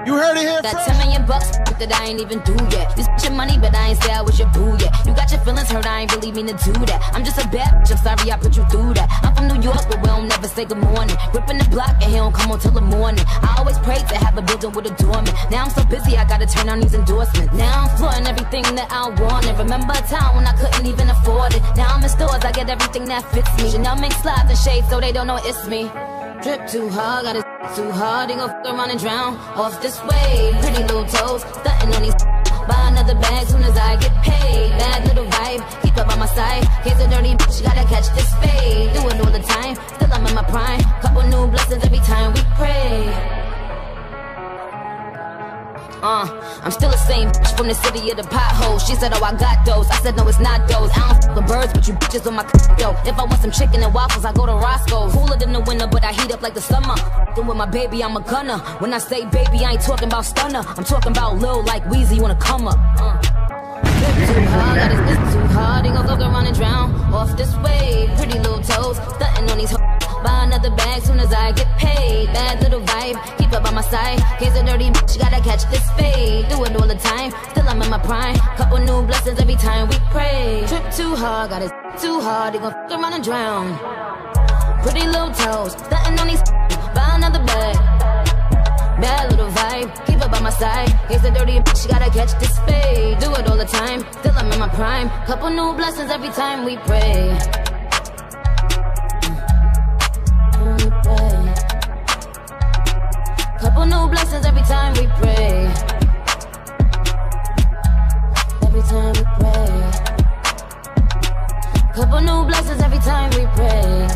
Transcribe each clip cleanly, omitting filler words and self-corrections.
You heard it here Got first. 10 million bucks that I ain't even do yet. This your money, but I ain't say I was your boo yet. You got your feelings hurt, I ain't really mean to do that. I'm just a bad bitch, I'm sorry I put you through that. I'm from New York, but we don't never say good morning. Ripping the block and he don't come on till the morning. I always prayed to have a building with a doorman. Now I'm so busy, I gotta turn on these endorsements. Now I'm flaunting everything that I wanted. Remember a time when I couldn't even afford it. Now I'm in stores, I get everything that fits me. Chanel mink slides and shades so they don't know it's me. Drip too hard, got it too hard, they gon' f around and drown. Off this way, pretty little toes, stunting on these. Buy another bag soon as I get paid. Bad little vibe, keep up on my side. Case a dirty bitch, gotta catch this fade. Do it all the time, still I'm in my prime. Couple new blessings every time we pray. I'm still the same bitch from the city of the potholes. She said, oh, I got those. I said, no, it's not those. I don't f with birds, but you bitches on my yo. If I want some chicken and waffles, I go to Roscoe's. Cooler than the winter, but I heat up like the summer. Then with my baby, I'm a gunner. When I say baby, I ain't talking about stunner. I'm talking about Lil like Weezy, you wanna come up. Too hard, got his bitch too hard. They gon' fuck around and drown. Off this way, pretty little toes, stunting on these hoes. Buy another bag soon as I get paid. Bad little vibe, keep up on my side. Case a dirty bitch, gotta catch this fade. Do it all the time, still I'm in my prime. Couple new blessings every time we pray. Trip too hard, got it too hard. They gon' fuck around and drown. Pretty little toes, stunting on these. Buy another bag. Bad little vibe, keep up on my side. Case a dirty bitch, gotta catch this fade. Do it all the time, still I'm in my prime. Couple new blessings every time we pray. Couple new blessings every time we pray. Every time we pray. Couple new blessings every time we pray.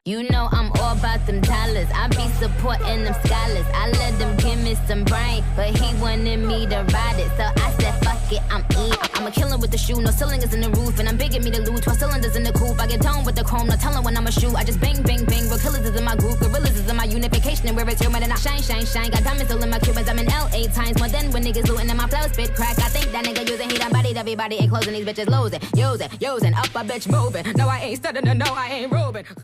You know I'm all about them dollars. I be supporting them scholars. I let them give me some brain, but he wanted me to ride it. So I said, fuck it, I'm in. I'm a killer with the shoe, no cylinders in the roof. And I'm begging me to lose 12 cylinders in the coupe. I get done with the chrome, no telling when I'ma shoot. I just bang, bang, bang. Real killers is in my group, gorillas is in my unification. And where it's human and I shine, shine, shine. Got diamonds all in my Cubans, I'm in LA times more than when niggas looting and my flow spit crack. I think that nigga using, he done bodied everybody ain't closing these bitches losing. Using, up a bitch moving. No, I ain't studying, no, I ain't roving.